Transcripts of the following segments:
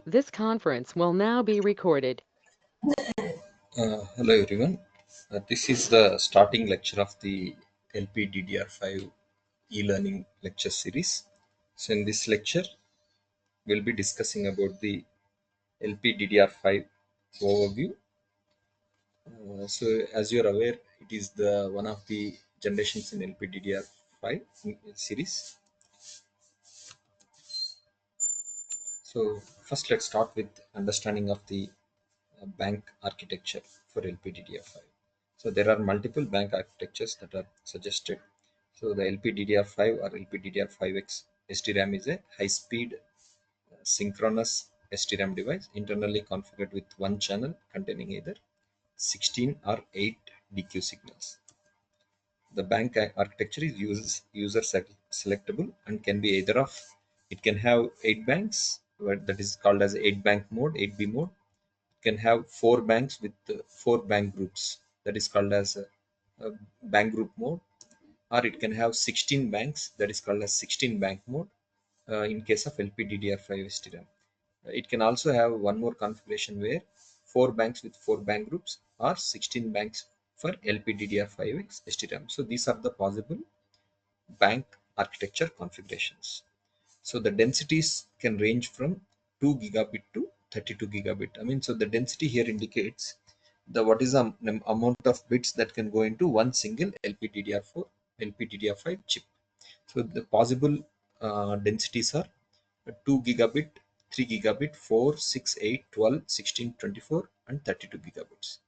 This conference will now be recorded. Hello everyone. This is the starting lecture of the LPDDR5 e-learning lecture series. So in this lecture, we'll be discussing about the LPDDR5 overview. So as you're aware, it is the one of the generations in LPDDR5 series. So first, let's start with understanding of the bank architecture for LPDDR5. So there are multiple bank architectures that are suggested. So the LPDDR5 or LPDDR5X SDRAM is a high-speed synchronous SDRAM device internally configured with one channel containing either 16 or 8 DQ signals. The bank architecture is user selectable and can be either of it can have 8 banks, that is called as 8 bank mode, 8B mode. Can have 4 banks with 4 bank groups, that is called as a bank group mode, or it can have 16 banks, that is called as 16 bank mode in case of LPDDR5 STRAM. It can also have one more configuration where 4 banks with 4 bank groups or 16 banks for LPDDR5X STRAM. So these are the possible bank architecture configurations. So the densities can range from 2 gigabit to 32 gigabit. I mean, so the density here indicates the what is the amount of bits that can go into one single LPDDR4, LPDDR5 chip. So the possible densities are 2 gigabit, 3 gigabit, 4, 6, 8, 12, 16, 24, and 32 gigabits.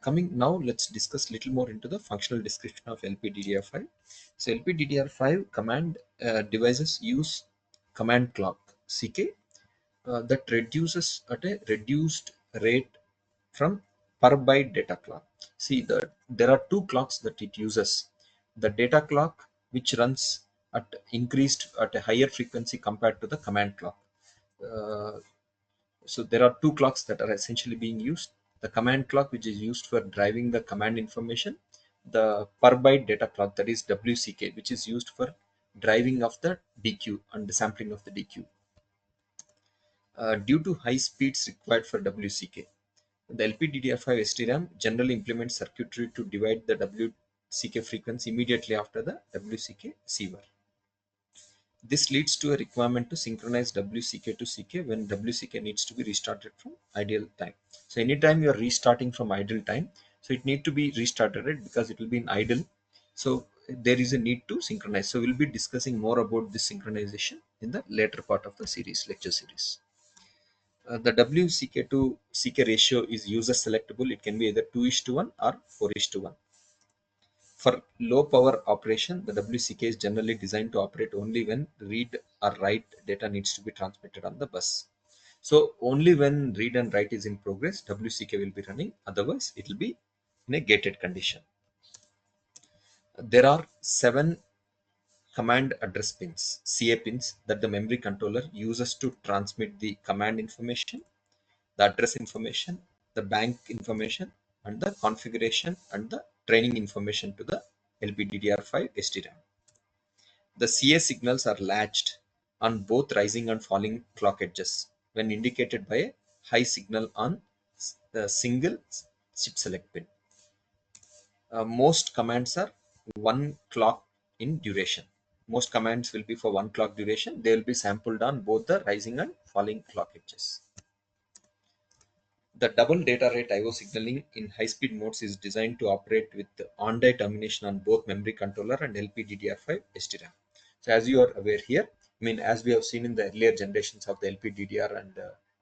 Coming now, let's discuss little more into the functional description of LPDDR5. So LPDDR5 command devices use command clock CK that reduces at a reduced rate from per byte data clock. See, there are two clocks that it uses. The data clock, which runs at increased at a higher frequency compared to the command clock. Uh, so there are two clocks that are essentially being used. The command clock, which is used for driving the command information, the per byte data clock, that is WCK, which is used for driving of the DQ and the sampling of the DQ. Due to high speeds required for WCK, the LPDDR5 STRAM generally implements circuitry to divide the WCK frequency immediately after the WCK receiver. This leads to a requirement to synchronize WCK to CK when WCK needs to be restarted from idle time. So anytime you are restarting from idle time, so it need to be restarted, right? Because it will be in idle. So there is a need to synchronize. So we'll be discussing more about this synchronization in the later part of the series, lecture series. The WCK to CK ratio is user selectable. It can be either 2:1 or 4:1. For low power operation, the WCK is generally designed to operate only when read or write data needs to be transmitted on the bus. So only when read and write is in progress, WCK will be running. Otherwise, it will be in a gated condition. There are 7 command address pins, CA pins, that the memory controller uses to transmit the command information, the address information, the bank information, and the configuration and the training information to the LPDDR5 SDRAM. The CA signals are latched on both rising and falling clock edges when indicated by a high signal on the single chip select pin. Most commands are 1 clock in duration. Most commands will be for 1 clock duration. They will be sampled on both the rising and falling clock edges. The double data rate IO signaling in high-speed modes is designed to operate with on-die termination on both memory controller and LPDDR5 SDRAM. So as you are aware here, I mean, as we have seen in the earlier generations of the LPDDR and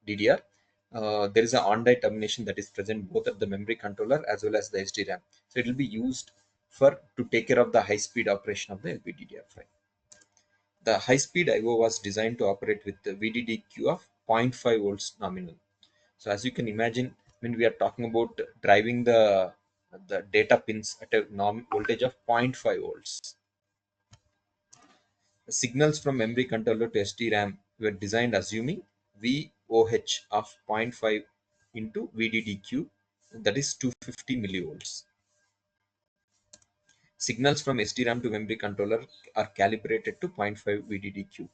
DDR, there is an on-die termination that is present both at the memory controller as well as the SDRAM. So it will be used for to take care of the high-speed operation of the LPDDR5. The high-speed IO was designed to operate with the VDDQ of 0.5 volts nominal. So as you can imagine, when we are talking about driving the data pins at a voltage of 0.5 volts, the signals from memory controller to SDRAM were designed assuming VOH of zero point 0.5 into VDDQ, that is 250 millivolts. Signals from SDRAM to memory controller are calibrated to 0.5 VDDQ.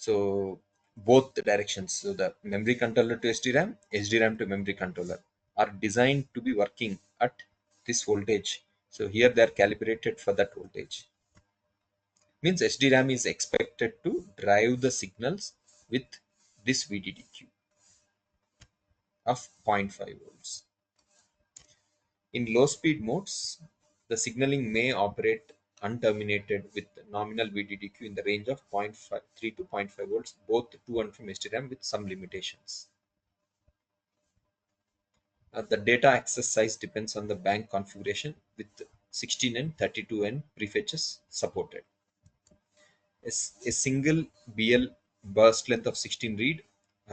So both the directions, so the memory controller to SDRAM to memory controller, are designed to be working at this voltage. So here they are calibrated for that voltage. Means SDRAM is expected to drive the signals with this VDDQ of 0.5 volts. In low speed modes, the signaling may operate unterminated with nominal VDDQ in the range of 0.3 to zero point 0.5 volts, both to and from SDRAM with some limitations. The data access size depends on the bank configuration with 16N, 32N prefetches supported. A single BL burst length of 16 read,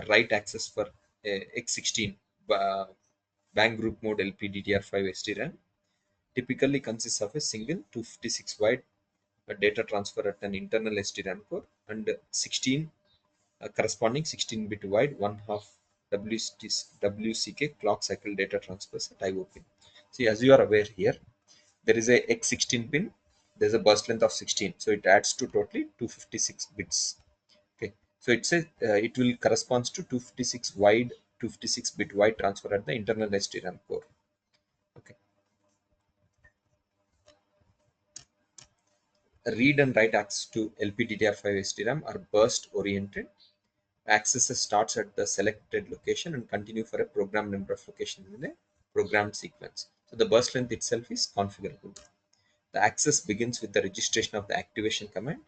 write access for X16 uh, bank group mode LPDDR5 SDRAM typically consists of a single 256 wide data transfer at an internal SDRAM core and 16 corresponding 16-bit wide 1/2 WCK clock cycle data transfers at IO pin. See, as you are aware here, there is a X16 pin, there's a burst length of 16, so it adds to totally 256 bits. Okay, so it will corresponds to 256 wide 256 bit wide transfer at the internal SDRAM core. Okay, read and write access to LPDDR5 SDRAM are burst oriented. Access starts at the selected location and continue for a program number of locations in a programmed sequence. So the burst length itself is configurable. The access begins with the registration of the activation command.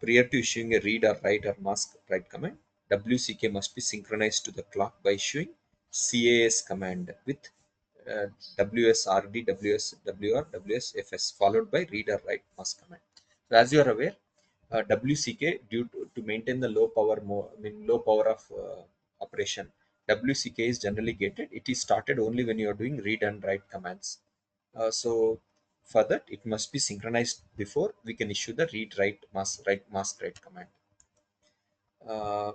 Prior to issuing a read or write or mask write command, WCK must be synchronized to the clock by issuing CAS command with WSRD, WSWR, WSFS followed by read or write mask command. So as you are aware, WCK to maintain the low power of operation, WCK is generally gated. It is started only when you are doing read and write commands. So for that, it must be synchronized before we can issue the read mask write command.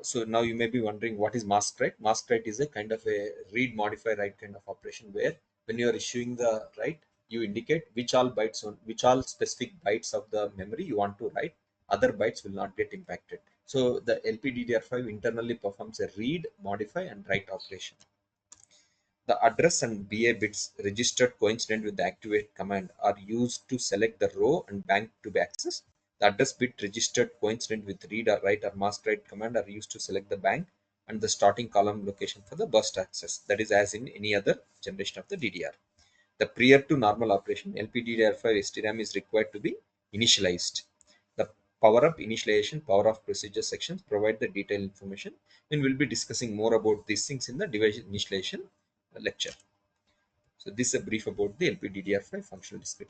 So now you may be wondering what is mask write. Mask write is a kind of a read modify write kind of operation where when you are issuing the write, you indicate which all specific bytes of the memory you want to write. Other bytes will not get impacted. So the LPDDR5 internally performs a read, modify, and write operation. The address and BA bits registered coincident with the activate command are used to select the row and bank to be accessed. The address bit registered coincident with read or write or mask write command are used to select the bank and the starting column location for the burst access. That is as in any other generation of the DDR. The prior to normal operation, LPDDR5 STRAM is required to be initialized. The power up initialization, power off procedure sections provide the detailed information, and we'll be discussing more about these things in the device initialization lecture. So this is a brief about the LPDDR5 functional description.